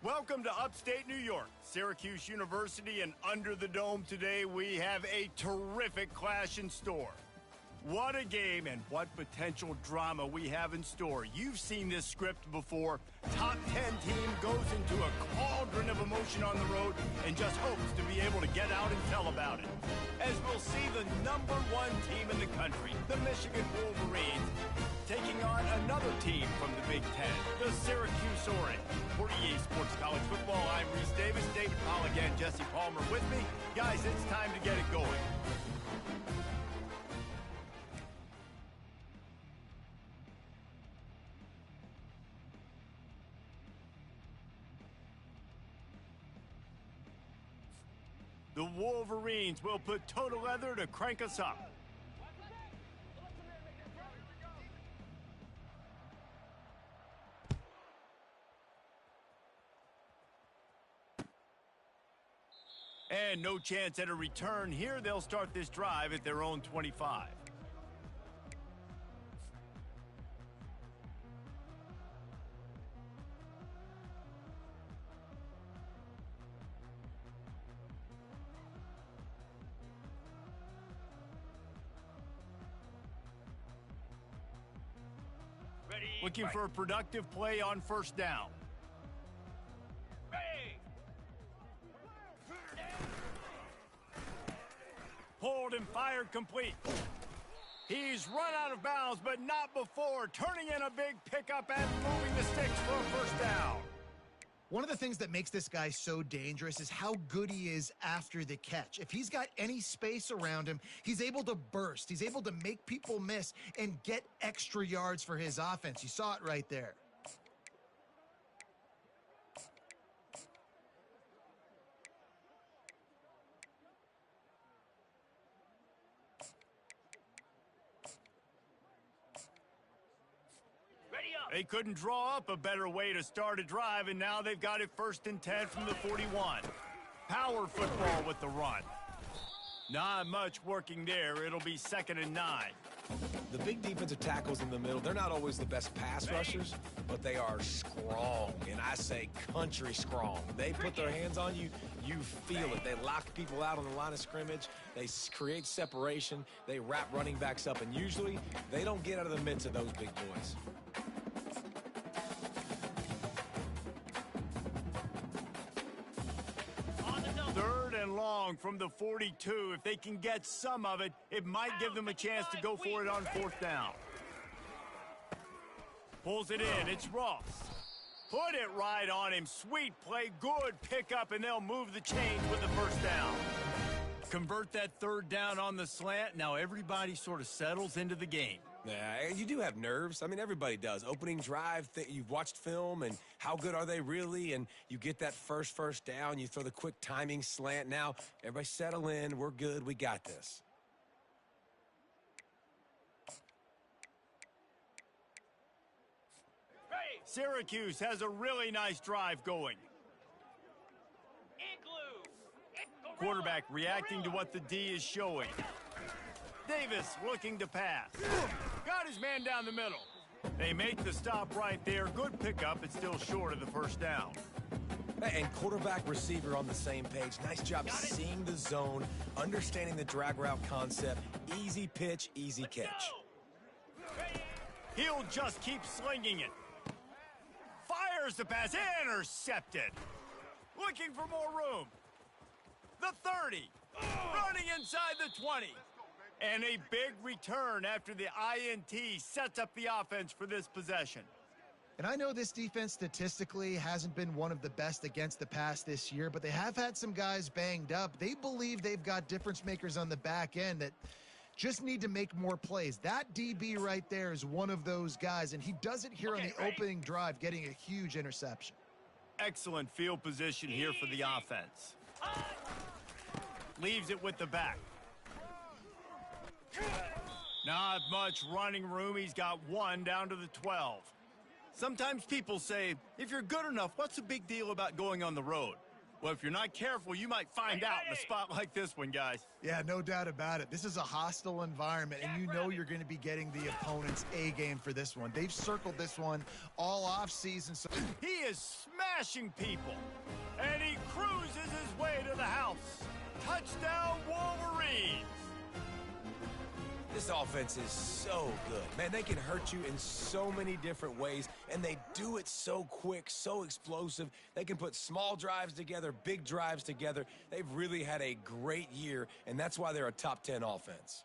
Welcome to upstate New York, Syracuse University, and under the dome today we have a terrific clash in store. What a game and what potential drama we have in store. You've seen this script before. Top 10 team goes into a cauldron of emotion on the road and just hopes to be able to get out and tell about it. As we'll see the #1 team in the country, the Michigan Wolverines, taking on another team from the Big Ten, the Syracuse Orange. For EA Sports College Football, I'm Reese Davis, David Pollock, and Jesse Palmer with me. Guys, it's time to get it going. The Wolverines will put total leather to crank us up. And no chance at a return here. They'll start this drive at their own 25. Looking for a productive play on first down. Pulled and fired complete. He's run out of bounds, but not before turning in a big pickup and moving the sticks for a first down. One of the things that makes this guy so dangerous is how good he is after the catch. If he's got any space around him, he's able to burst. He's able to make people miss and get extra yards for his offense. You saw it right there. They couldn't draw up a better way to start a drive, and now they've got it 1st and 10 from the 41. Power football with the run. Not much working there. It'll be 2nd and 9. The big defensive tackles in the middle, they're not always the best pass rushers, but they are strong, and I say country strong. They put their hands on you, you feel it. They lock people out on the line of scrimmage. They create separation. They wrap running backs up, and usually they don't get out of the midst of those big boys. Long from the 42. If they can get some of it, it might give them a chance to go for it on 4th down. Pulls it in. It's Ross. Put it right on him. Sweet play. Good pickup, and they'll move the chains with the first down. Convert that 3rd down on the slant. Now everybody sort of settles into the game. Yeah, you do have nerves. I mean, everybody does. Opening drive, you've watched film, and how good are they really? And you get that first down. You throw the quick timing slant. Now, everybody settle in. We're good. We got this. Syracuse has a really nice drive going. Quarterback reacting to what the D is showing. Davis looking to pass. Got his man down the middle. They make the stop right there. Good pickup. It's still short of the first down. And quarterback receiver on the same page. Nice job seeing the zone, understanding the drag route concept. Easy pitch, easy catch. He'll just keep slinging it. Fires the pass. Intercepted. Looking for more room. The 30. Running inside the 20. And a big return after the INT sets up the offense for this possession. And I know this defense statistically hasn't been one of the best against the pass this year, but they have had some guys banged up. They believe they've got difference makers on the back end that just need to make more plays. That DB right there is one of those guys, and he does it here on the opening drive, getting a huge interception. Excellent field position here for the offense. Leaves it with the back. Not much running room. He's got 1 down to the 12. Sometimes people say, if you're good enough, what's the big deal about going on the road? Well, if you're not careful, you might find out in a spot like this one, guys. Yeah, no doubt about it. This is a hostile environment, and you know you're going to be getting the opponent's A game for this one. They've circled this one all off season. So he is smashing people, and he cruises his way to the house. Touchdown, Wolverines! This offense is so good. Man, they can hurt you in so many different ways, and they do it so quick, so explosive. They can put small drives together, big drives together. They've really had a great year, and that's why they're a top 10 offense.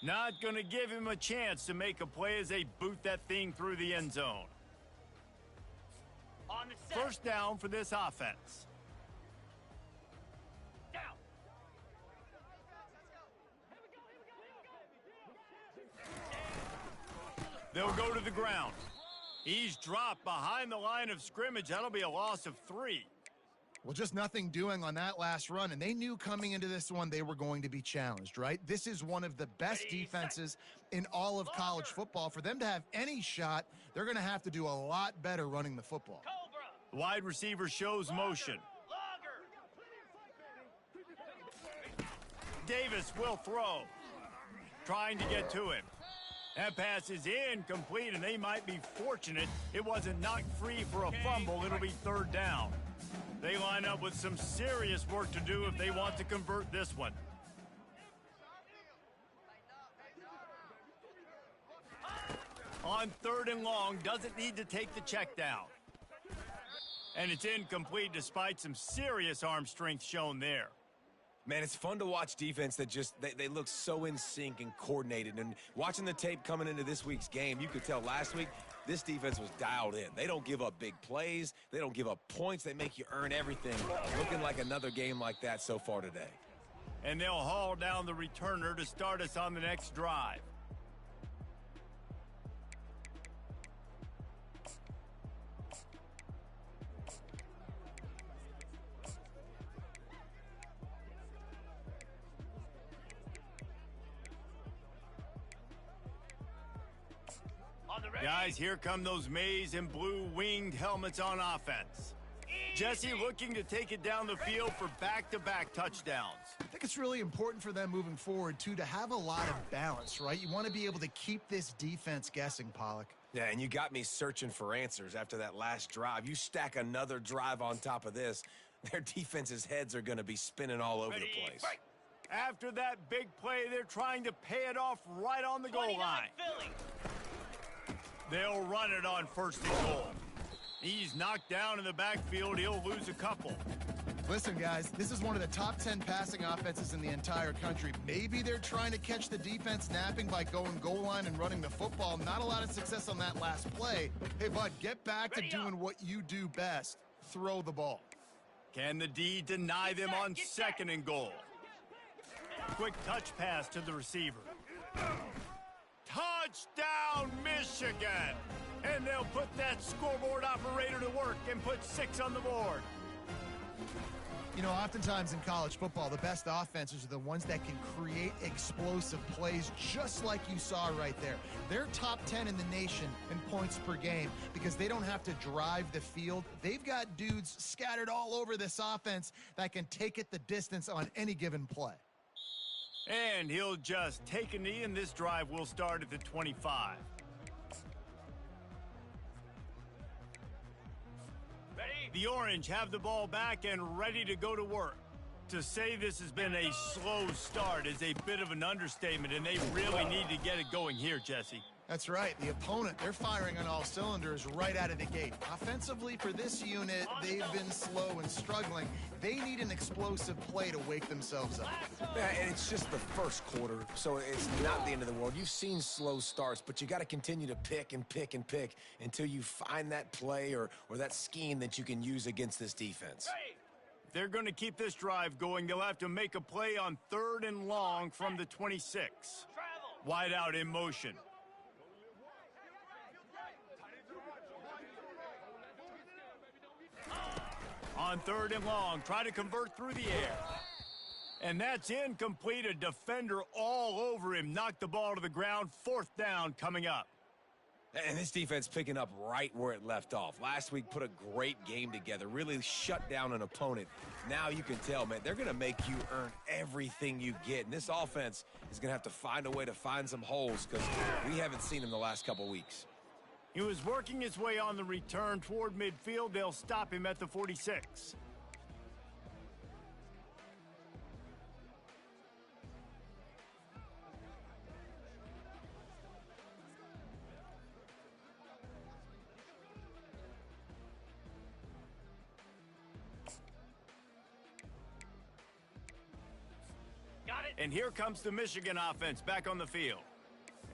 Not going to give him a chance to make a play as they boot that thing through the end zone. On the set. First down for this offense. They'll go to the ground. He's dropped behind the line of scrimmage. That'll be a loss of 3. well, just nothing doing on that last run, and they knew coming into this one they were going to be challenged, right? This is one of the best defenses in all of college football. For them to have any shot, they're going to have to do a lot better running the football. The wide receiver shows motion. Davis will throw. Trying to get to him. That pass is incomplete, and they might be fortunate it wasn't knocked free for a fumble. It'll be third down. They line up with some serious work to do if they want to convert this one. On third and long, doesn't need to take the check down. And it's incomplete despite some serious arm strength shown there. Man, it's fun to watch defense that just, they look so in sync and coordinated. And watching the tape coming into this week's game, you could tell last week this defense was dialed in. They don't give up big plays. They don't give up points. They make you earn everything. Looking like another game like that so far today. And they'll haul down the returner to start us on the next drive. Guys, here come those maize and blue winged helmets on offense. Jesse looking to take it down the field for back-to-back touchdowns. I think it's really important for them moving forward, too, to have a lot of balance, right? You want to be able to keep this defense guessing, Pollock. Yeah, and you got me searching for answers after that last drive. You stack another drive on top of this, their defense's heads are going to be spinning all over the place. Right. After that big play, they're trying to pay it off right on the goal line. Philly. They'll run it on first and goal. He's knocked down in the backfield. He'll lose a couple. Listen, guys, this is one of the top 10 passing offenses in the entire country. Maybe they're trying to catch the defense napping by going goal line and running the football. Not a lot of success on that last play. Hey, bud, get back to doing what you do best. Throw the ball. Can the D deny them on second and goal? Quick touch pass to the receiver. Touchdown, Michigan! And they'll put that scoreboard operator to work and put 6 on the board. You know, oftentimes in college football, the best offenses are the ones that can create explosive plays, just like you saw right there. They're top 10 in the nation in points per game because they don't have to drive the field. They've got dudes scattered all over this offense that can take it the distance on any given play. And he'll just take a knee, and this drive will start at the 25. Ready? The Orange have the ball back and ready to go to work. To say this has been a slow start is a bit of an understatement, and they really need to get it going here, Jesse. That's right. The opponent, they're firing on all cylinders right out of the gate. Offensively, for this unit, they've been slow and struggling. They need an explosive play to wake themselves up. Yeah, and it's just the first quarter, so it's not the end of the world. You've seen slow starts, but you got to continue to pick and pick and pick until you find that play or that scheme that you can use against this defense. If they're going to keep this drive going, they'll have to make a play on third and long from the 26. Wide out in motion. On third and long, try to convert through the air. And that's incomplete. A defender all over him. Knocked the ball to the ground. Fourth down coming up. And this defense picking up right where it left off. Last week put a great game together, really shut down an opponent. Now you can tell, man, they're going to make you earn everything you get. And this offense is going to have to find a way to find some holes because we haven't seen him the last couple weeks. He was working his way on the return toward midfield. They'll stop him at the 46. And here comes the Michigan offense back on the field.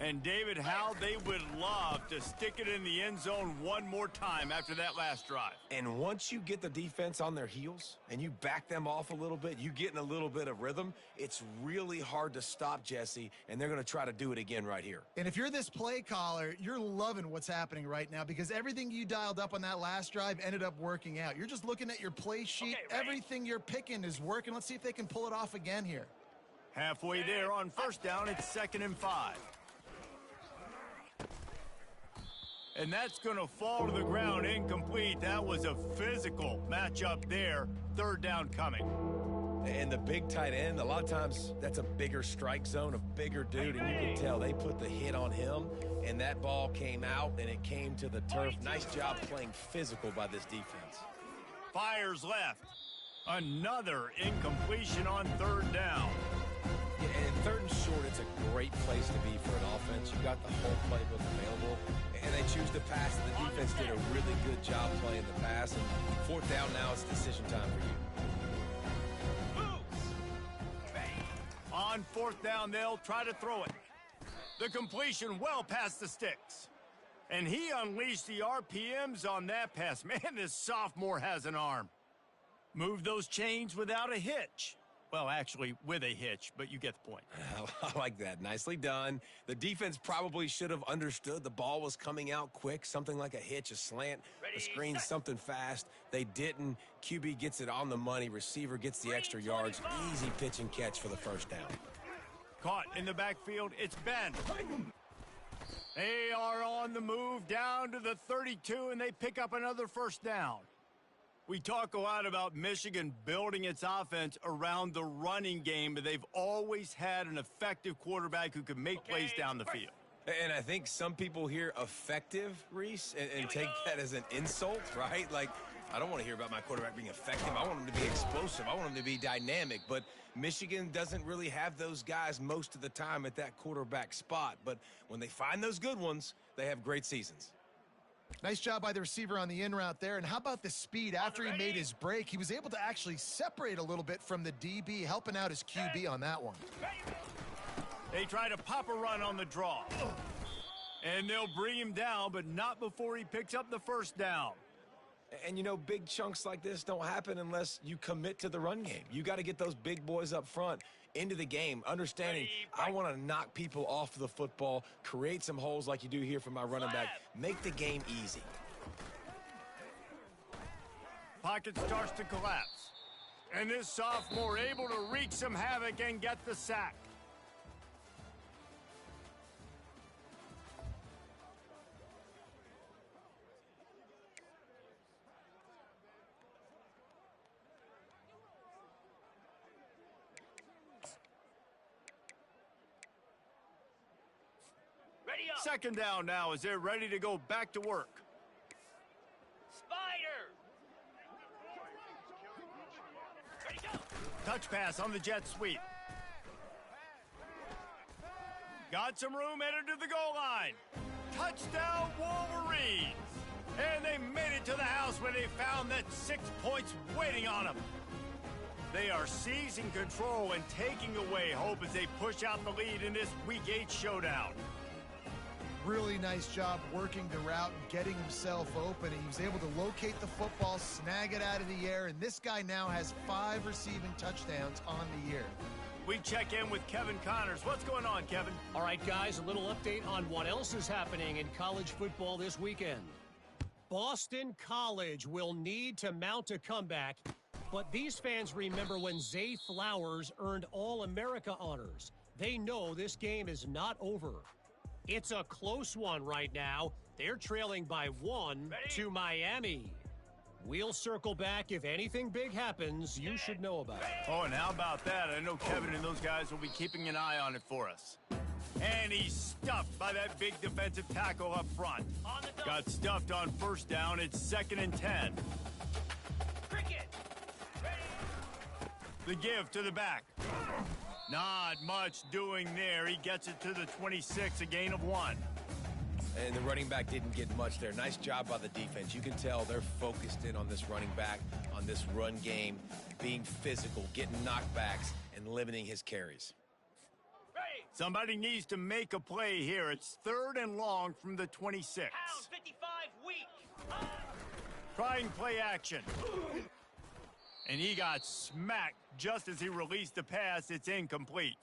And David, how they would love to stick it in the end zone one more time after that last drive. And once you get the defense on their heels and you back them off a little bit, you get in a little bit of rhythm, it's really hard to stop, Jesse, and they're going to try to do it again right here. And if you're this play caller, you're loving what's happening right now because everything you dialed up on that last drive ended up working out. You're just looking at your play sheet. Okay, everything you're picking is working. Let's see if they can pull it off again here. Halfway there on first down, it's 2nd and 5. And that's going to fall to the ground incomplete. That was a physical matchup there. 3rd down coming. And the big tight end, a lot of times that's a bigger strike zone, a bigger dude, and you can tell they put the hit on him, and that ball came out, and it came to the turf. Nice job playing physical by this defense. Fires left. Another incompletion on 3rd down. And 3rd and short, it's a great place to be for an offense. You've got the whole playbook available, and they choose to pass. And the defense did a really good job playing the pass. And 4th down now, it's decision time for you. On 4th down, they'll try to throw it. The completion well past the sticks. And he unleashed the RPMs on that pass. Man, this sophomore has an arm. Move those chains without a hitch. Well, actually, with a hitch, but you get the point. I like that. Nicely done. The defense probably should have understood the ball was coming out quick, something like a hitch, a slant, a screen, something fast. They didn't. QB gets it on the money. Receiver gets the extra yards. Easy pitch and catch for the 1st down. Caught in the backfield. It's Ben. They are on the move down to the 32, and they pick up another 1st down. We talk a lot about Michigan building its offense around the running game, but they've always had an effective quarterback who can make plays down the field. And I think some people hear effective, Reese, and take that as an insult, right? Like, I don't want to hear about my quarterback being effective. I want him to be explosive. I want him to be dynamic. But Michigan doesn't really have those guys most of the time at that quarterback spot. But when they find those good ones, they have great seasons. Nice job by the receiver on the in route there. And how about the speed? After he made his break, he was able to actually separate a little bit from the DB, helping out his QB on that one. They try to pop a run on the draw. And they'll bring him down, but not before he picks up the 1st down. And, you know, big chunks like this don't happen unless you commit to the run game. You got to get those big boys up front into the game, understanding I want to knock people off the football, create some holes like you do here for my running back, make the game easy. Pocket starts to collapse. And this sophomore able to wreak some havoc and get the sack. Ready up. 2nd down now as they're ready to go back to work. Spider. Ready, go. Touch pass on the jet sweep. Got some room, headed to the goal line. Touchdown, Wolverines. And they made it to the house where they found that 6 points waiting on them. They are seizing control and taking away hope as they push out the lead in this Week 8 showdown. Really nice job working the route and getting himself open. He was able to locate the football, snag it out of the air, and this guy now has 5 receiving touchdowns on the year. We check in with Kevin Connors. What's going on, Kevin? All right, guys, a little update on what else is happening in college football this weekend. Boston College will need to mount a comeback, but these fans remember when Zay Flowers earned All-America honors. They know this game is not over. It's a close one right now. They're trailing by 1 to Miami. We'll circle back. If anything big happens, you should know about it. Oh, and how about that? I know Kevin and those guys will be keeping an eye on it for us. And he's stuffed by that big defensive tackle up front. Got stuffed on first down. It's 2nd and 10. Cricket. The give to the back. Not much doing there. He gets it to the 26, a gain of 1. And the running back didn't get much there. Nice job by the defense. You can tell they're focused in on this running back, on this run game, being physical, getting knockbacks, and limiting his carries. Somebody needs to make a play here. It's 3rd and long from the 26. Pound 55 weak. Trying play action. And he got smacked just as he released the pass. It's incomplete.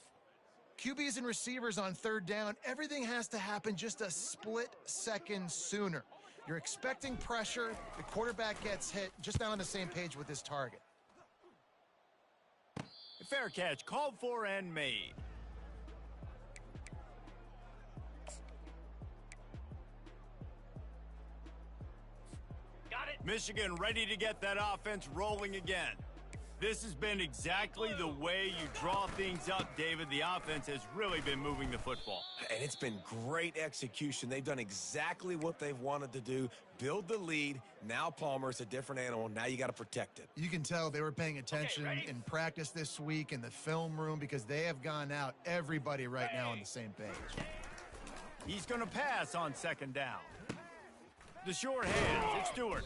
QBs and receivers on 3rd down, everything has to happen just a split second sooner. You're expecting pressure, the quarterback gets hit, just not on the same page with his target. A fair catch, called for and made. Got it. Michigan ready to get that offense rolling again. This has been exactly the way you draw things up, David. The offense has really been moving the football. And it's been great execution. They've done exactly what they've wanted to do. Build the lead. Now Palmer's a different animal. Now you got to protect it. You can tell they were paying attention in practice this week in the film room because they have gone out, everybody right now on the same page. He's going to pass on 2nd down. The short hands, it's Stewart.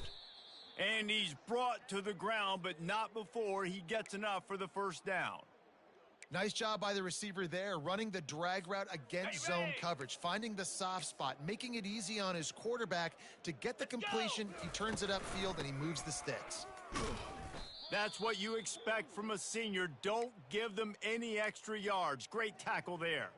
And he's brought to the ground, but not before he gets enough for the 1st down. Nice job by the receiver there, running the drag route against zone coverage, finding the soft spot, making it easy on his quarterback to get the completion. He turns it upfield, and he moves the sticks. That's what you expect from a senior. Don't give them any extra yards. Great tackle there.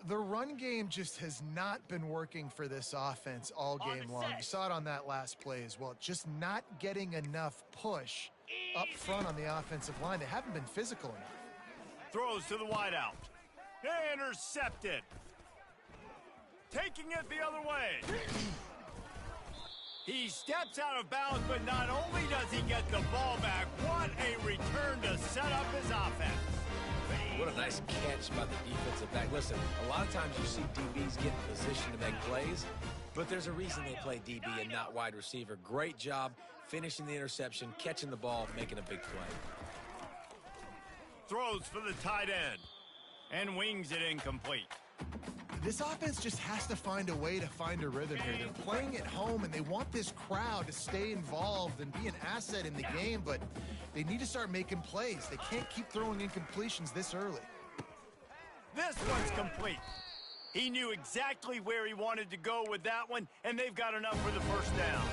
The run game just has not been working for this offense all game long. You saw it on that last play as well. Just not getting enough push up front on the offensive line. They haven't been physical enough. Throws to the wideout. Intercepted. Taking it the other way. He steps out of bounds, but not only does he get the ball back, what a return to set up his offense. What a nice catch by the defensive back. Listen, a lot of times you see DBs get in position to make plays, but there's a reason they play DB and not wide receiver. Great job finishing the interception, catching the ball, making a big play. Throws for the tight end and wings it incomplete. This offense just has to find a way to find a rhythm here. They're playing at home, and they want this crowd to stay involved and be an asset in the game, but they need to start making plays. They can't keep throwing incompletions this early. This one's complete. He knew exactly where he wanted to go with that one, and they've got enough for the 1st down.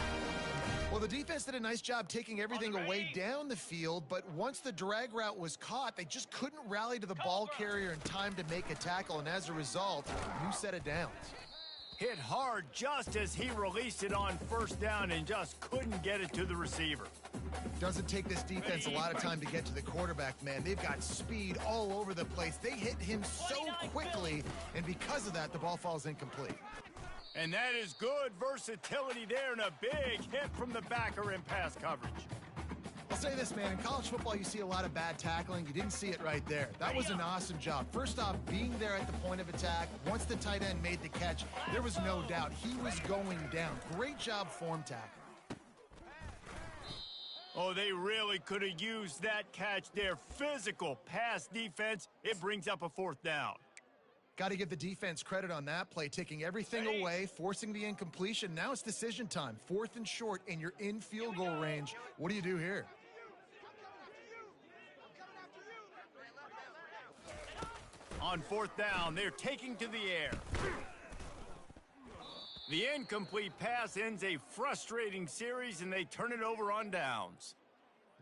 Well, the defense did a nice job taking everything away down the field, but once the drag route was caught, they just couldn't rally to the ball carrier in time to make a tackle, and as a result, new set of downs. Hit hard just as he released it on 1st down and just couldn't get it to the receiver. Doesn't take this defense a lot of time to get to the quarterback, man. They've got speed all over the place. They hit him so quickly, and because of that, the ball falls incomplete. And that is good versatility there, and a big hit from the backer in pass coverage. I'll say this, man. In college football, you see a lot of bad tackling. You didn't see it right there. That was an awesome job. First off, being there at the point of attack. Once the tight end made the catch, there was no doubt he was going down. Great job form tackling. Oh, they really could have used that catch there. Physical pass defense. It brings up a 4th down. Got to give the defense credit on that play, taking everything away, forcing the incompletion. Now it's decision time. 4th and short, and you're in field goal range. What do you do here? On 4th down, they're taking to the air. The incomplete pass ends a frustrating series, and they turn it over on downs.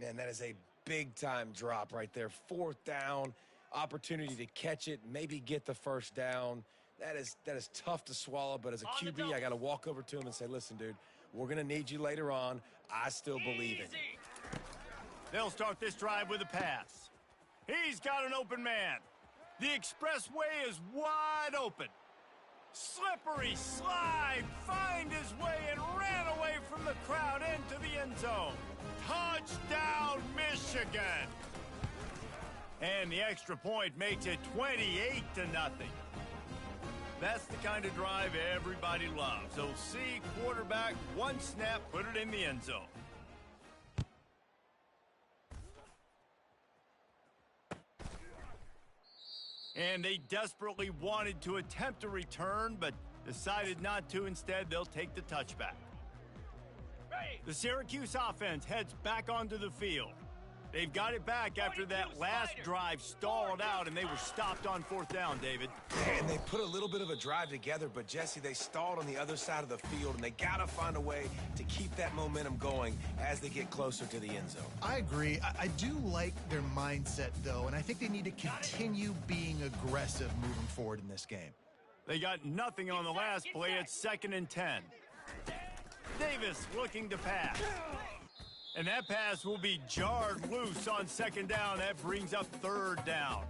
Man, that is a big-time drop right there. 4th down. Opportunity to catch it, maybe get the 1st down. That is tough to swallow, but as a QB, I got to walk over to him and say, listen, dude, we're going to need you later on. I still believe in you. They'll start this drive with a pass. He's got an open man. The expressway is wide open. Slippery slide, find his way and ran away from the crowd into the end zone. Touchdown, Michigan. And the extra point makes it 28-0. That's the kind of drive everybody loves. So see quarterback, one snap, put it in the end zone. And they desperately wanted to attempt a return, but decided not to. Instead, they'll take the touchback. The Syracuse offense heads back onto the field. They've got it back after that last drive stalled out, and they were stopped on 4th down, David. And they put a little bit of a drive together, but, Jesse, they stalled on the other side of the field, and they got to find a way to keep that momentum going as they get closer to the end zone. I agree. I do like their mindset, though, and I think they need to continue being aggressive moving forward in this game. They got nothing on the last play. It's 2nd and 10. Davis looking to pass. And that pass will be jarred loose on 2nd down. That brings up 3rd down.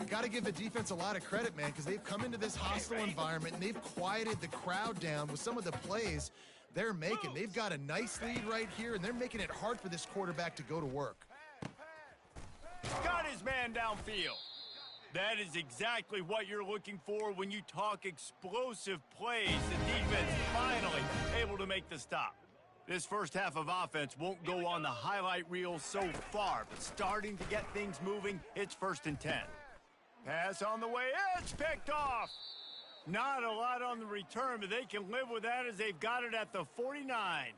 Got to give the defense a lot of credit, man, because they've come into this hostile environment and they've quieted the crowd down with some of the plays they're making. They've got a nice lead right here, and they're making it hard for this quarterback to go to work. Got his man downfield. That is exactly what you're looking for when you talk explosive plays. The defense finally able to make the stop. This first half of offense won't go on the highlight reel so far, but starting to get things moving, it's 1st and 10. Pass on the way, it's picked off. Not a lot on the return, but they can live with that as they've got it at the 49.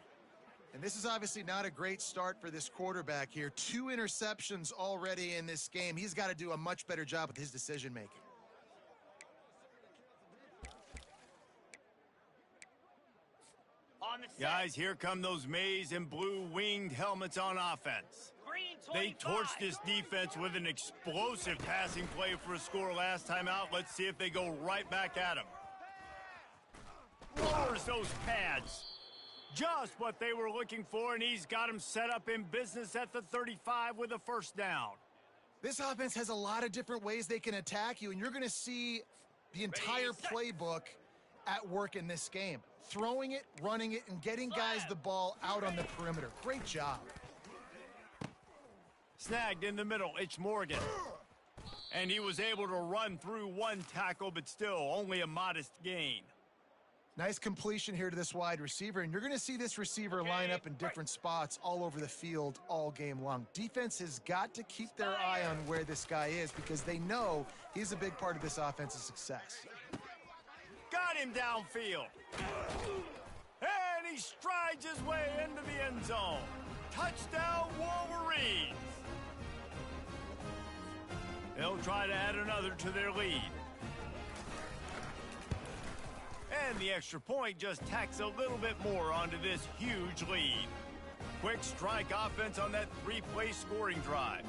And this is obviously not a great start for this quarterback here. 2 interceptions already in this game. He's got to do a much better job with his decision-making. Guys, here come those maize and blue winged helmets on offense. They torched this defense with an explosive passing play for a score last time out. Let's see if they go right back at him. Lowers those pads. Just what they were looking for, and he's got them set up in business at the 35 with a 1st down. This offense has a lot of different ways they can attack you, and you're going to see the entire playbook at work in this game. Throwing it, running it, and getting guys the ball out on the perimeter. Great job. Snagged in the middle, it's Morgan. And he was able to run through 1 tackle, but still only a modest gain. Nice completion here to this wide receiver, and you're going to see this receiver line up in different spots all over the field all game long. Defense has got to keep their eye on where this guy is because they know he's a big part of this offense's success. Got him downfield. And he strides his way into the end zone. Touchdown, Wolverines. They'll try to add another to their lead. And the extra point just tacks a little bit more onto this huge lead. Quick strike offense on that 3-play scoring drive.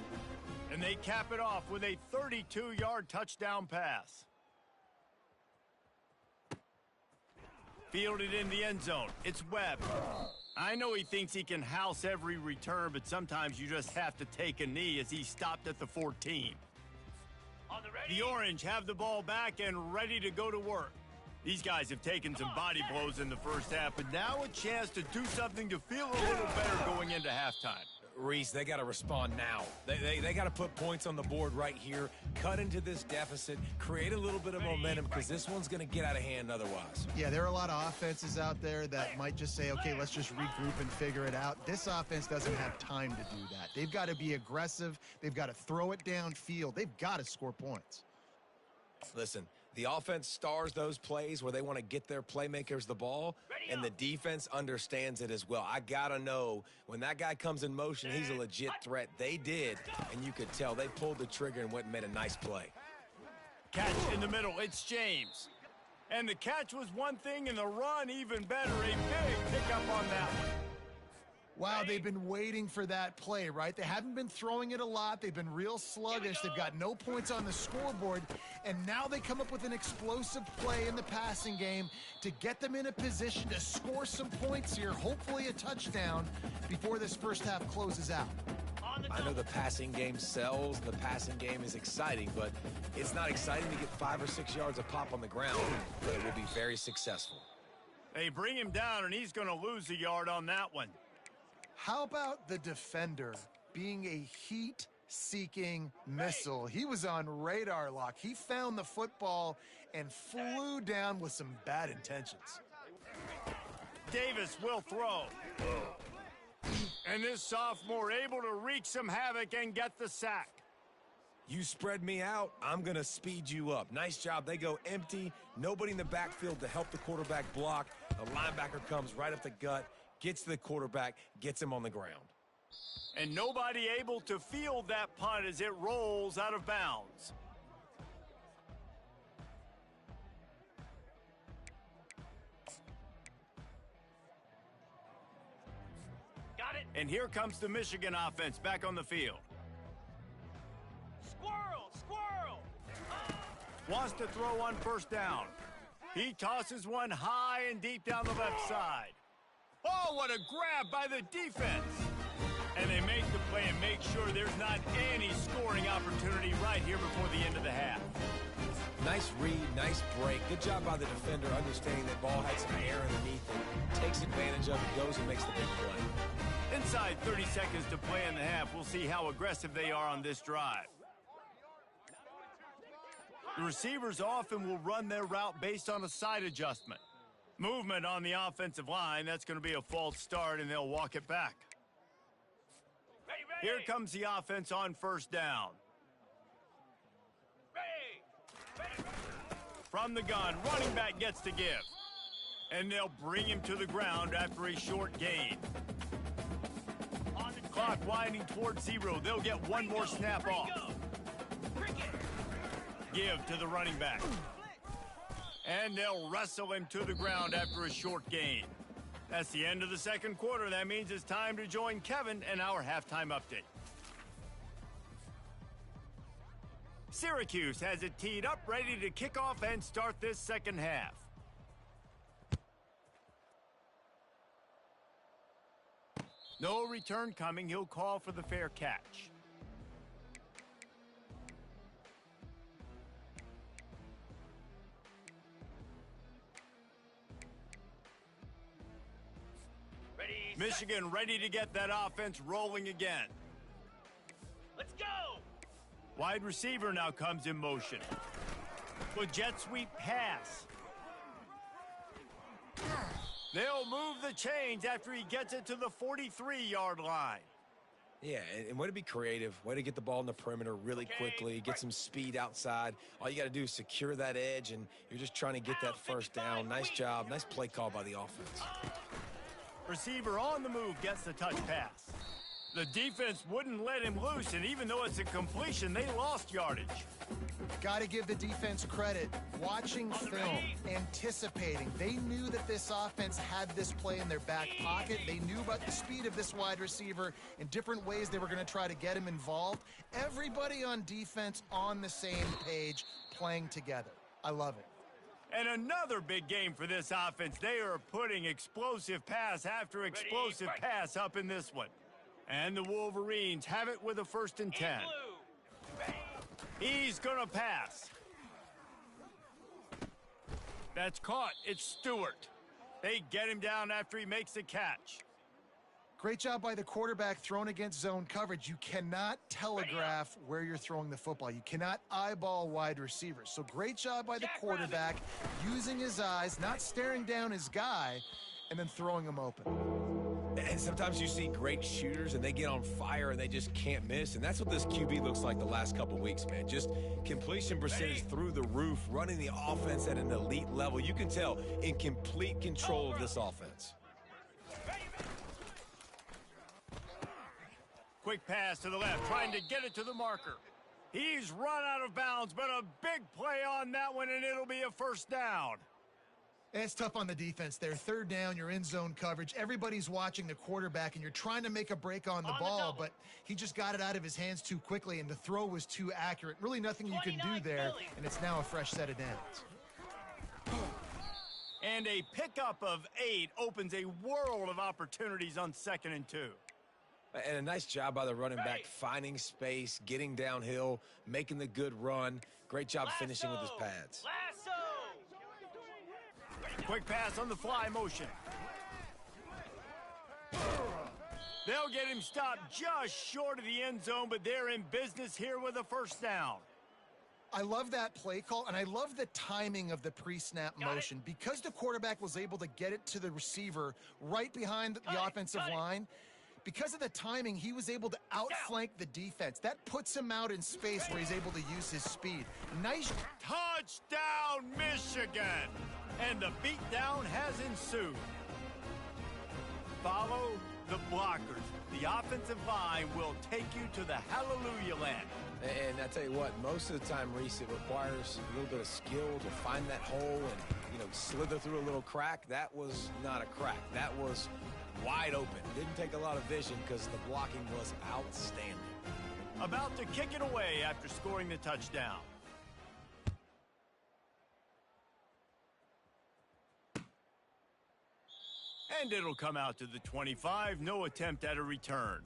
And they cap it off with a 32-yard touchdown pass. Fielded in the end zone. It's Webb. I know he thinks he can house every return, but sometimes you just have to take a knee as he stopped at the 14. The Orange have the ball back and ready to go to work. These guys have taken some body blows in the first half, but now a chance to do something to feel a little better going into halftime. Reese, they got to respond now. They got to put points on the board right here, cut into this deficit, create a little bit of momentum because this one's going to get out of hand otherwise. Yeah, there are a lot of offenses out there that might just say, okay, let's just regroup and figure it out. This offense doesn't have time to do that. They've got to be aggressive. They've got to throw it downfield. They've got to score points. Listen, the offense stars those plays where they want to get their playmakers the ball, and the defense understands it as well. I got to know when that guy comes in motion, he's a legit threat. They did, and you could tell they pulled the trigger and went and made a nice play. Catch in the middle. It's James. And the catch was one thing, and the run even better. A big pickup on that one. Wow, they've been waiting for that play, right? They haven't been throwing it a lot. They've been real sluggish. They've got no points on the scoreboard. And now they come up with an explosive play in the passing game to get them in a position to score some points here, hopefully a touchdown, before this first half closes out. On the I know double. the passing game sells, the passing game is exciting, but it's not exciting to get 5 or 6 yards a pop on the ground, but it will be very successful. They bring him down, and he's going to lose a yard on that one. How about the defender being a heat-seeking missile? He was on radar lock. He found the football and flew down with some bad intentions. Davis will throw. And this sophomore able to wreak some havoc and get the sack. You spread me out, I'm going to speed you up. Nice job. They go empty. Nobody in the backfield to help the quarterback block. The linebacker comes right up the gut, gets to the quarterback, gets him on the ground. And nobody able to field that punt as it rolls out of bounds. Got it. And here comes the Michigan offense back on the field. Squirrel, squirrel. Wants to throw on first down. He tosses one high and deep down the left side. Oh, what a grab by the defense. And they make the play and make sure there's not any scoring opportunity right here before the end of the half. Nice read, nice break. Good job by the defender understanding that ball had some air underneath it. Takes advantage of it, goes and makes the big play. Inside 30 seconds to play in the half. We'll see how aggressive they are on this drive. The receivers often will run their route based on a side adjustment. Movement on the offensive line, that's going to be a false start, and they'll walk it back. Ready, Here ready. comes the offense on first down. Ready. From the gun, running back gets to give. And they'll bring him to the ground after a short gain. On the Clock winding towards 0. They'll get one more snap off. Cricket. Give to the running back. And they'll wrestle him to the ground after a short gain. That's the end of the second quarter. That means it's time to join Kevin and our halftime update. Syracuse has it teed up, ready to kick off and start this second half. No return coming. He'll call for the fair catch. Ready. Michigan ready to get that offense rolling again. Let's go. Wide receiver now comes in motion. With jet sweep pass. They'll move the chains after he gets it to the 43-yard line. Yeah, and way to be creative, way to get the ball in the perimeter really quickly, get some speed outside. All you got to do is secure that edge, and you're just trying to get that first down. Nice job, nice play call by the offense. Receiver on the move gets the touch pass. The defense wouldn't let him loose, and even though it's a completion, they lost yardage. Got to give the defense credit. Watching film, anticipating. They knew that this offense had this play in their back pocket. They knew about the speed of this wide receiver and different ways they were going to try to get him involved. Everybody on defense on the same page, playing together. I love it. And another big game for this offense. They are putting explosive pass after explosive pass up in this one. And the Wolverines have it with a 1st and 10. He's going to pass. That's caught. It's Stewart. They get him down after he makes the catch. Great job by the quarterback thrown against zone coverage. You cannot telegraph where you're throwing the football. You cannot eyeball wide receivers. So great job by the quarterback using his eyes, not staring down his guy, and then throwing him open. And sometimes you see great shooters and they get on fire and they just can't miss. And that's what this QB looks like the last couple weeks, man. Just completion percentage through the roof, running the offense at an elite level. You can tell in complete control of this offense. Quick pass to the left, trying to get it to the marker. He's run out of bounds, but a big play on that one, and it'll be a 1st down. It's tough on the defense there. 3rd down, you're in zone coverage. Everybody's watching the quarterback, and you're trying to make a break on the ball, but he just got it out of his hands too quickly, and the throw was too accurate. Really nothing you can do there, and it's now a fresh set of downs. And a pickup of 8 opens a world of opportunities on 2nd and 2. And a nice job by the running back, finding space, getting downhill, making the good run. Great job finishing with his pads. Lasso! Quick pass on the fly motion. They'll get him stopped just short of the end zone, but they're in business here with a first down. I love that play call, and I love the timing of the pre-snap motion. Because the quarterback was able to get it to the receiver right behind the offensive line, because of the timing, he was able to outflank the defense. That puts him out in space where he's able to use his speed. Nice Touchdown, Michigan! And the beatdown has ensued. Follow the blockers. The offensive line will take you to the hallelujah land. And I tell you what, most of the time, Reese, it requires a little bit of skill to find that hole and, slither through a little crack. That was not a crack. That was wide open. Didn't take a lot of vision because the blocking was outstanding. About to kick it away after scoring the touchdown. And it'll come out to the 25. No attempt at a return.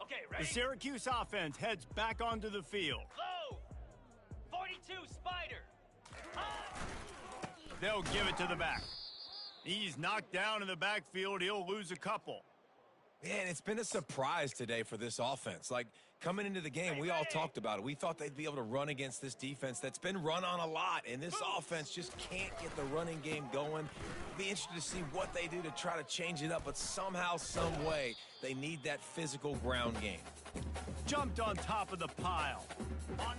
Okay, The ready? Syracuse offense heads back onto the field. Low! 42 Spider! They'll give it to the back. He's knocked down in the backfield. He'll lose a couple. Man, it's been a surprise today for this offense. Like, coming into the game, we all talked about it. We thought they'd be able to run against this defense that's been run on a lot, and this offense just can't get the running game going. Be interested to see what they do to try to change it up, but somehow, some way, they need that physical ground game. Jumped on top of the pile.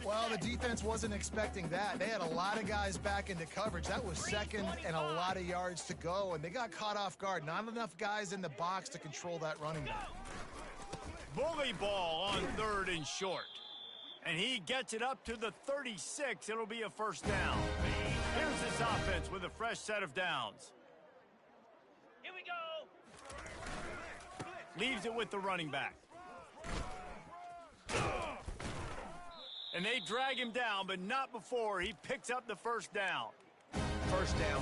Well, the defense wasn't expecting that. They had a lot of guys back into coverage. That was second and a lot of yards to go, and they got caught off guard. Not enough guys in the box to control that running back. Bully ball on 3rd and short. And he gets it up to the 36. It'll be a first down. Here's this offense with a fresh set of downs. Here we go! Leaves it with the running back. And they drag him down, but not before he picks up the first down. First down,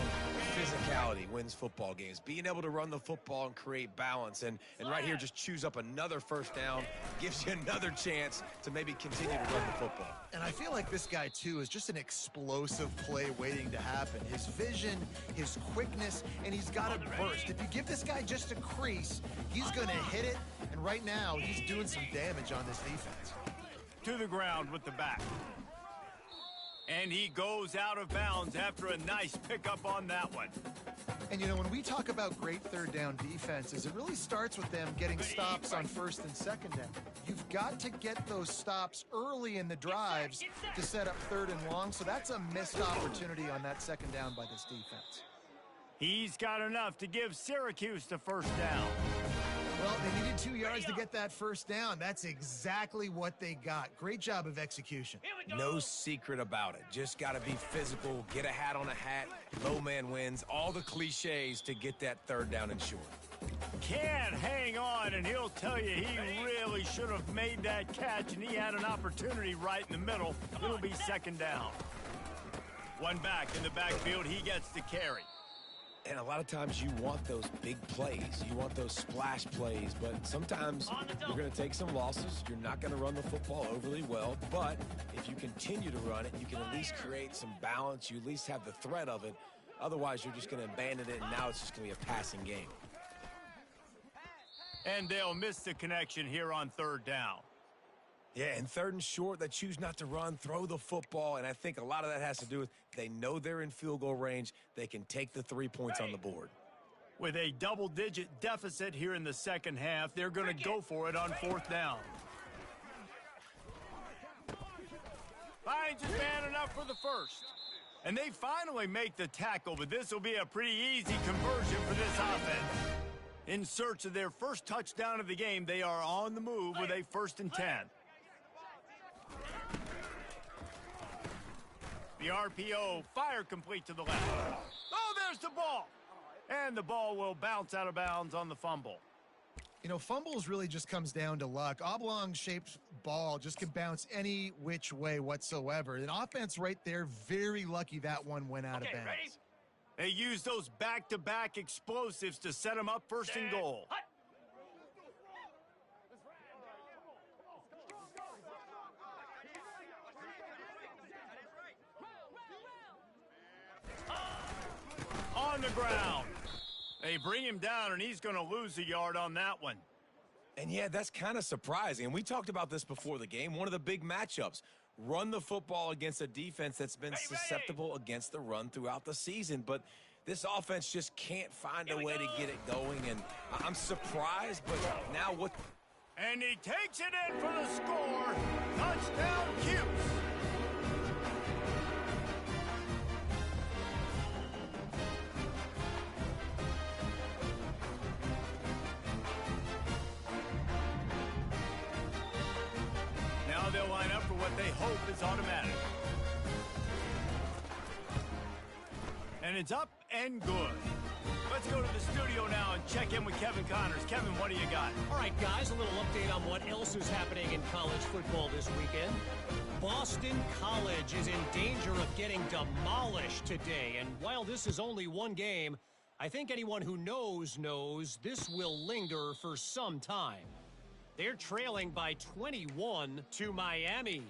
physicality wins football games. Being able to run the football and create balance. And right here, just choose up another first down, gives you another chance to maybe continue to run the football. And I feel like this guy, too, is just an explosive play waiting to happen. His vision, his quickness, and he's got a burst. If you give this guy just a crease, he's going to hit it. And right now, he's doing some damage on this defense. To the ground with the back. And he goes out of bounds after a nice pickup on that one. And, when we talk about great third down defenses, it really starts with them getting stops on 1st and 2nd down. You've got to get those stops early in the drives to set up 3rd and long, so that's a missed opportunity on that 2nd down by this defense. He's got enough to give Syracuse the first down. Well, they needed 2 yards to get that first down. That's exactly what they got. Great job of execution. No secret about it. Just got to be physical, get a hat on a hat, low man wins, all the cliches to get that 3rd down and short. Can't hang on, and he'll tell you he really should have made that catch, and he had an opportunity right in the middle. It'll be 2nd down. One back in the backfield, he gets the carry. And a lot of times you want those big plays. You want those splash plays. But sometimes you're going to take some losses. You're not going to run the football overly well. But if you continue to run it, you can at least create some balance. You at least have the threat of it. Otherwise, you're just going to abandon it, and now it's just going to be a passing game. And they'll miss the connection here on 3rd down. Yeah, and 3rd and short, they choose not to run, throw the football, and I think a lot of that has to do with they know they're in field goal range. They can take the 3 points on the board. With a double-digit deficit here in the second half, they're going to go for it on 4th down. Finds his man enough for the first. And they finally make the tackle, but this will be a pretty easy conversion for this offense. In search of their first touchdown of the game, they are on the move with a 1st and 10. The RPO, fire complete to the left. Oh, there's the ball. And the ball will bounce out of bounds on the fumble. Fumbles really just comes down to luck. Oblong-shaped ball just can bounce any which way whatsoever. An offense right there, very lucky that one went out of bounds. Ready? They use those back-to-back explosives to set them up first and goal. Hut. On the ground. They bring him down, and he's going to lose a yard on that one. And yeah, that's kind of surprising. And we talked about this before the game. One of the big matchups. Run the football against a defense that's been susceptible against the run throughout the season. But this offense just can't find a way to get it going. And I'm surprised, but now what? And he takes it in for the score. Touchdown, Cuse. Now they'll line up for what they hope is automatic. And it's up and good. Let's go to the studio now and check in with Kevin Connors. Kevin, what do you got? All right, guys, a little update on what else is happening in college football this weekend. Boston College is in danger of getting demolished today. And while this is only one game, I think anyone who knows this will linger for some time. They're trailing by 21 to Miami.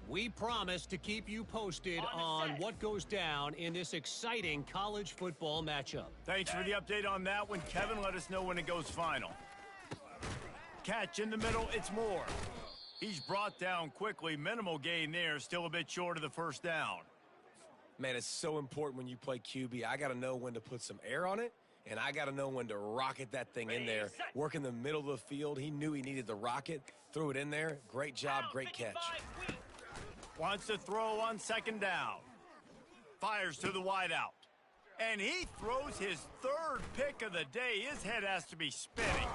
We promise to keep you posted on what goes down in this exciting college football matchup. Thanks for the update on that one, Kevin. Let us know when it goes final. Catch in the middle, it's Moore. He's brought down quickly. Minimal gain there, still a bit short of the first down. Man, it's so important when you play QB. I got to know when to put some air on it, and I got to know when to rocket that thing in there. Work in the middle of the field. He knew he needed the rocket, threw it in there. Great job, great catch. Wants to throw on second down. Fires to the wideout. And he throws his third pick of the day. His head has to be spinning.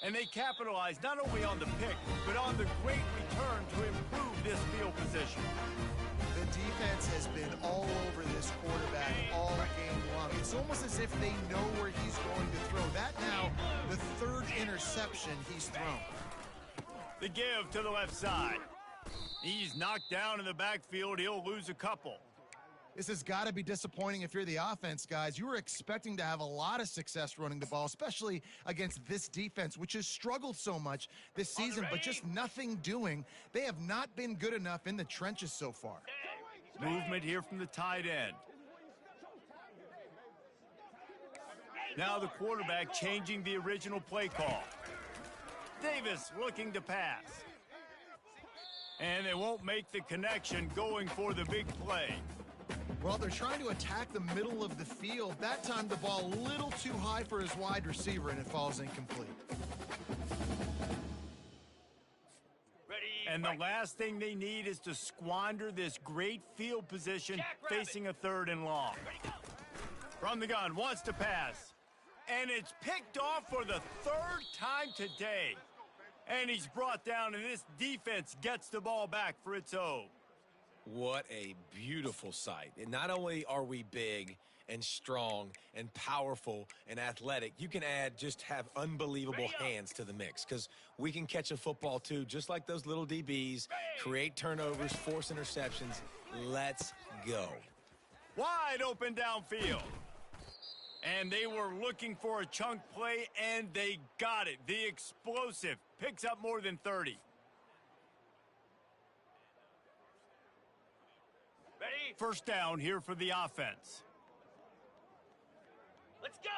And they capitalize not only on the pick, but on the great return to improve this field position. The defense has been all over this quarterback all game long. It's almost as if they know where he's going to throw. That now, the third interception he's thrown. The give to the left side. He's knocked down in the backfield. He'll lose a couple. This has got to be disappointing if you're the offense, guys. You were expecting to have a lot of success running the ball, especially against this defense, which has struggled so much this season, but just nothing doing. They have not been good enough in the trenches so far. Movement here from the tight end. Now the quarterback changing the original play call. Davis looking to pass. And they won't make the connection, going for the big play. Well, they're trying to attack the middle of the field. That time the ball a little too high for his wide receiver, and it falls incomplete. And the last thing they need is to squander this great field position facing a third and long. From the gun, wants to pass. And it's picked off for the third time today. And he's brought down, and this defense gets the ball back for its own. What a beautiful sight. And not only are we big and strong and powerful and athletic, you can just have unbelievable hands to the mix, because we can catch a football too, just like those little DBs, create turnovers, force interceptions. Let's go. Wide open downfield. And they were looking for a chunk play, and they got it. The explosive picks up more than 30. Ready? First down here for the offense. Let's go!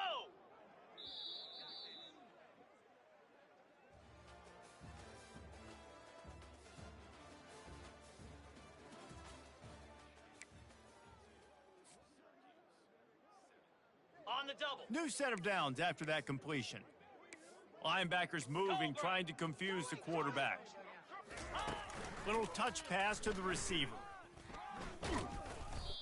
On the double. New set of downs after that completion. Linebackers moving, trying to confuse the quarterback. Little touch pass to the receiver.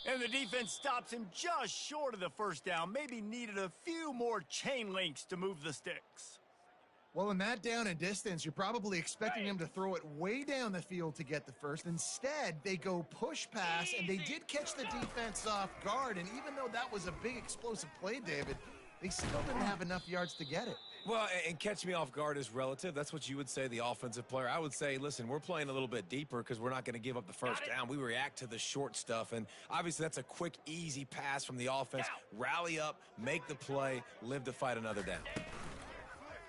And the defense stops him just short of the first down. Maybe needed a few more chain links to move the sticks. Well, in that down and distance, you're probably expecting him to throw it way down the field to get the first. Instead, they go push pass, and they did catch the defense off guard. And even though that was a big explosive play, David, they still didn't have enough yards to get it. Well, and catch me off guard is relative. That's what you would say, the offensive player. I would say, listen, we're playing a little bit deeper because we're not going to give up the first down. We react to the short stuff, and obviously that's a quick, easy pass from the offense. Rally up, make the play, live to fight another down.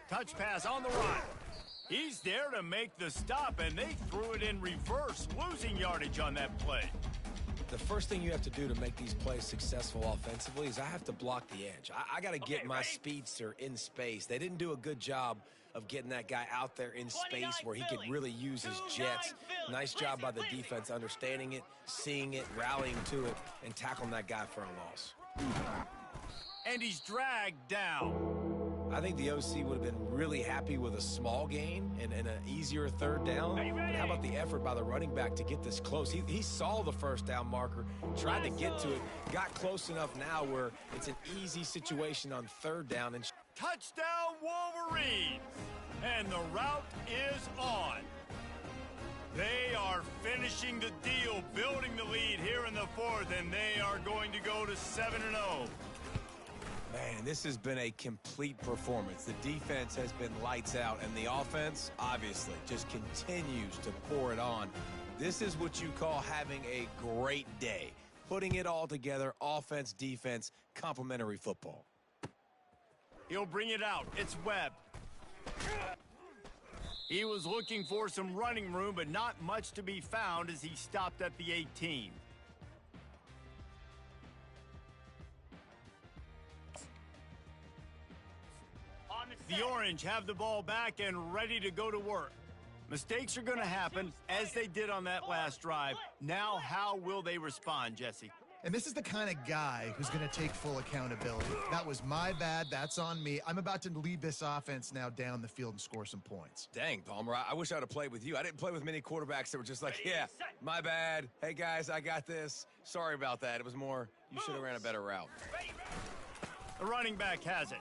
Touch pass on the run. He's there to make the stop, and they threw it in reverse, losing yardage on that play. The first thing you have to do to make these plays successful offensively is I have to block the edge. I got to get my speedster in space. They didn't do a good job of getting that guy out there in space where he could really use his jets. Nice job by the defense understanding it, seeing it, rallying to it, and tackling that guy for a loss. And he's dragged down. I think the OC would have been really happy with a small gain and an easier third down. But how about the effort by the running back to get this close? He saw the first down marker, tried to get to it, got close enough now where it's an easy situation on third down. And Touchdown Wolverines! And the route is on. They are finishing the deal, building the lead here in the fourth, and they are going to go to 7-0. Man, this has been a complete performance. The defense has been lights out, and the offense, obviously, just continues to pour it on. This is what you call having a great day. Putting it all together, offense, defense, complementary football. He'll bring it out. It's Webb. He was looking for some running room, but not much to be found as he stopped at the 18. The Orange have the ball back and ready to go to work. Mistakes are going to happen, as they did on that last drive. Now, how will they respond, Jesse? And this is the kind of guy who's going to take full accountability. That was my bad. That's on me. I'm about to lead this offense now down the field and score some points. Dang, Palmer, I wish I would have played with you. I didn't play with many quarterbacks that were just like, yeah, my bad. Hey, guys, I got this. Sorry about that. It was more, you should have ran a better route. The running back has it.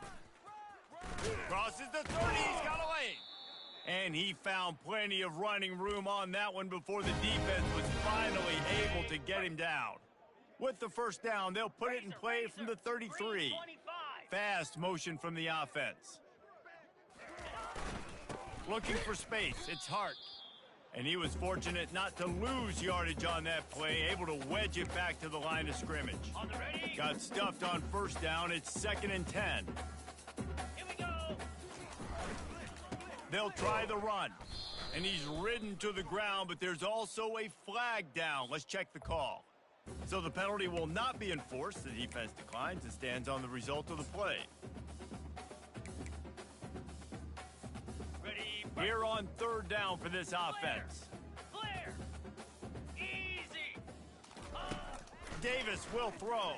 Crosses the 30, he's got a lane. And he found plenty of running room on that one before the defense was finally able to get him down. With the first down, they'll put it in play from the 33. Fast motion from the offense. Looking for space, it's Hart. And he was fortunate not to lose yardage on that play, able to wedge it back to the line of scrimmage. Got stuffed on first down, it's 2nd and 10. They'll try the run, and he's ridden to the ground, but there's also a flag down. Let's check the call. So the penalty will not be enforced. The defense declines and stands on the result of the play. Here on third down for this offense. Clear. Easy. Davis will throw.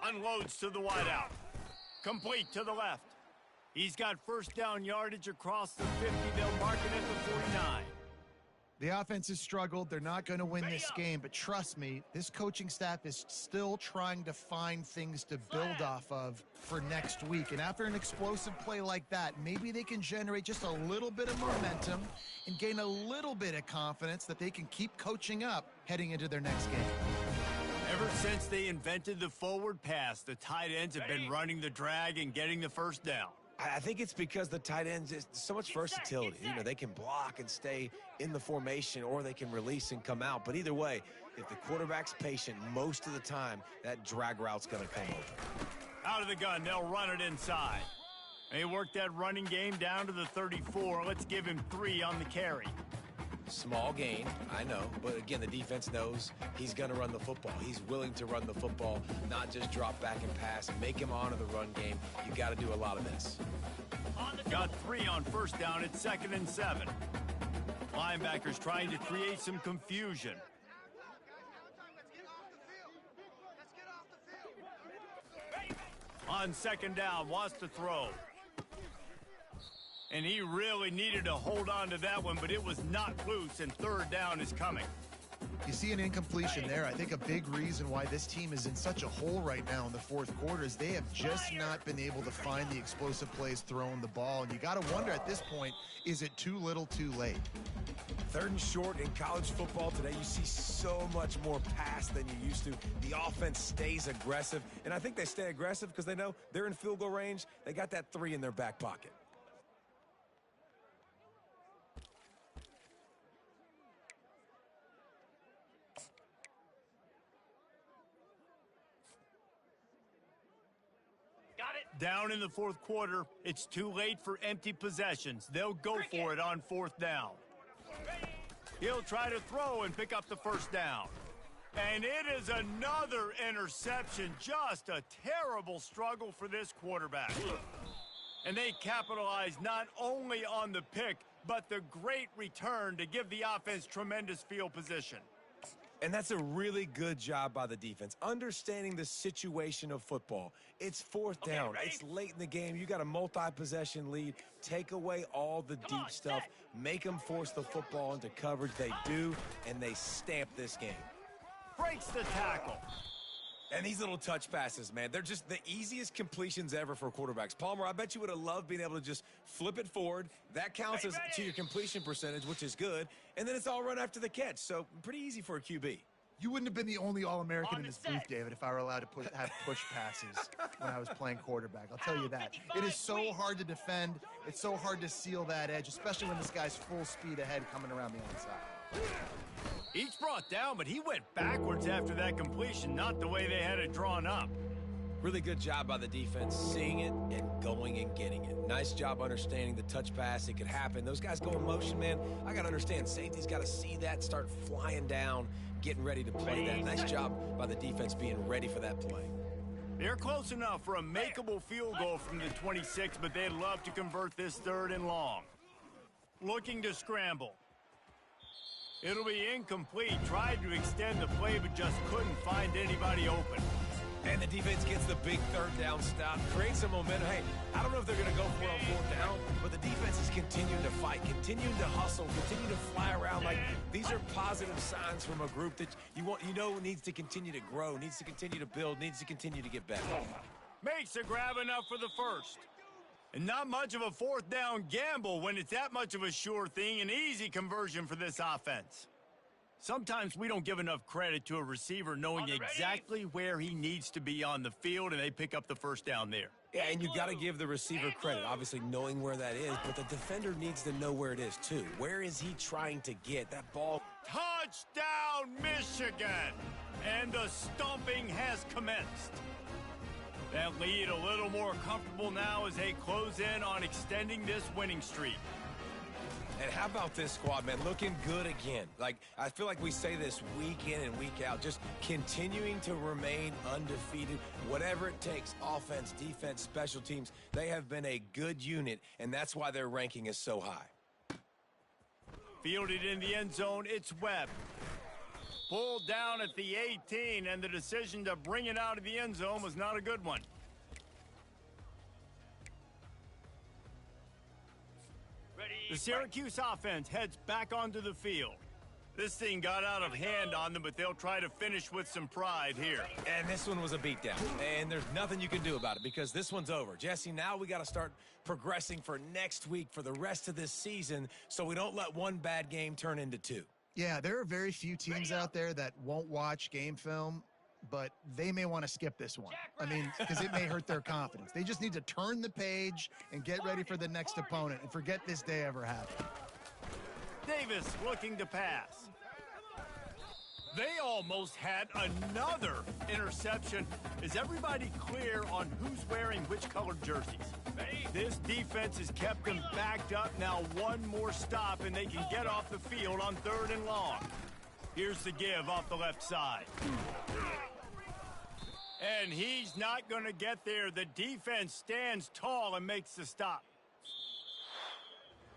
Unloads to the wideout. Complete to the left. He's got first down yardage across the 50. They'll mark it at the 49. The offense has struggled. They're not going to win this game, but trust me, this coaching staff is still trying to find things to build off of for next week. And after an explosive play like that, maybe they can generate just a little bit of momentum and gain a little bit of confidence that they can keep coaching up heading into their next game. Ever since they invented the forward pass, the tight ends have been running the drag and getting the first down. I think it's because the tight ends is so much versatility. You know, they can block and stay in the formation, or they can release and come out. But either way, if the quarterback's patient most of the time, that drag route's going to come over. Out of the gun, they'll run it inside. They work that running game down to the 34. Let's give him 3 on the carry. Small gain, I know, but again, the defense knows he's going to run the football. He's willing to run the football, not just drop back and pass, make him honor the run game. You got to do a lot of this. Got 3 on first down. It's 2nd and 7. Linebackers trying to create some confusion. On 2nd down, wants to throw. And he really needed to hold on to that one, but it was not loose, and 3rd down is coming. You see an incompletion there. I think a big reason why this team is in such a hole right now in the fourth quarter is they have just not been able to find the explosive plays throwing the ball. And you got to wonder at this point, is it too little too late? 3rd and short in college football today, you see so much more pass than you used to. The offense stays aggressive, and I think they stay aggressive because they know they're in field goal range. They got that 3 in their back pocket. Down in the fourth quarter, it's too late for empty possessions. They'll go for it on fourth down. He'll try to throw and pick up the first down. And it is another interception. Just a terrible struggle for this quarterback. And they capitalize not only on the pick, but the great return to give the offense tremendous field position. And that's a really good job by the defense, understanding the situation of football. It's fourth down. It's late in the game. You got a multi-possession lead. Take away all the deep stuff. Make them force the football into coverage. They do, and they stamp this game. Breaks the tackle. And these little touch passes, man, they're just the easiest completions ever for quarterbacks. Palmer, I bet you would have loved being able to just flip it forward. That counts as to your completion percentage, which is good. And then it's all run after the catch. So pretty easy for a QB. You wouldn't have been the only All-American in this booth, David, if I were allowed to have push passes when I was playing quarterback. I'll tell you that. It is so hard to defend. It's so hard to seal that edge, especially when this guy's full speed ahead coming around the onside. Each brought down, but he went backwards after that completion, not the way they had it drawn up. Really good job by the defense, seeing it and going and getting it. Nice job understanding the touch pass. It could happen. Those guys go in motion, man. I got to understand. Safety's got to see that, start flying down, getting ready to play that. Nice job by the defense being ready for that play. They're close enough for a makeable field goal from the 26, but they'd love to convert this third and long. Looking to scramble. It'll be incomplete. Tried to extend the play, but just couldn't find anybody open. And the defense gets the big third down stop, creates some momentum. Hey, I don't know if they're going to go for it on fourth down, but the defense is continuing to fight, continuing to hustle, continue to fly around. Like, these are positive signs from a group that you know needs to continue to grow, needs to continue to build, needs to continue to get better. Makes a grab enough for the first. And not much of a fourth down gamble when it's that much of a sure thing, an easy conversion for this offense. Sometimes we don't give enough credit to a receiver knowing exactly where he needs to be on the field, and they pick up the first down there. Yeah, and you got to give the receiver credit, obviously knowing where that is, but the defender needs to know where it is too. Where is he trying to get that ball? Touchdown, Michigan! And the stomping has commenced. That lead a little more comfortable now as they close in on extending this winning streak. And how about this squad, man? Looking good again. Like, I feel like we say this week in and week out, just continuing to remain undefeated. Whatever it takes, offense, defense, special teams, they have been a good unit, and that's why their ranking is so high. Fielded in the end zone, it's Webb. Pulled down at the 18, and the decision to bring it out of the end zone was not a good one. The Syracuse offense heads back onto the field. This thing got out of hand on them, but they'll try to finish with some pride here. And this one was a beatdown, and there's nothing you can do about it because this one's over. Jesse, now we got to start progressing for next week for the rest of this season so we don't let one bad game turn into two. Yeah, there are very few teams out there that won't watch game film, but they may want to skip this one. I mean, because it may hurt their confidence. They just need to turn the page and get ready for the next opponent and forget this day ever happened. Davis looking to pass. They almost had another interception. Is everybody clear on who's wearing which colored jerseys? This defense has kept them backed up. Now one more stop, and they can get off the field on third and long. Here's the give off the left side. And he's not going to get there. The defense stands tall and makes the stop.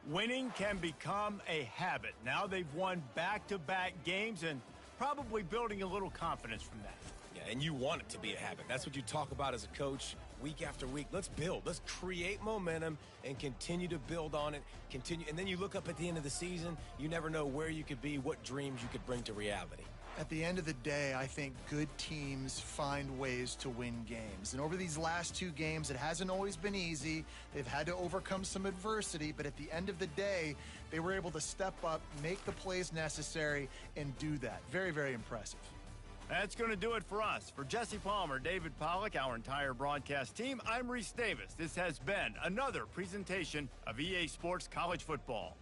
Winning can become a habit. Now they've won back-to-back games and probably building a little confidence from that. Yeah, and you want it to be a habit. That's what you talk about as a coach week after week. Let's build. Let's create momentum and continue to build on it. Continue, and then you look up at the end of the season, you never know where you could be, what dreams you could bring to reality. At the end of the day, I think good teams find ways to win games. And over these last two games, it hasn't always been easy. They've had to overcome some adversity, but at the end of the day, they were able to step up, make the plays necessary, and do that. Very, very impressive. That's going to do it for us. For Jesse Palmer, David Pollack, our entire broadcast team, I'm Reese Davis. This has been another presentation of EA Sports College Football.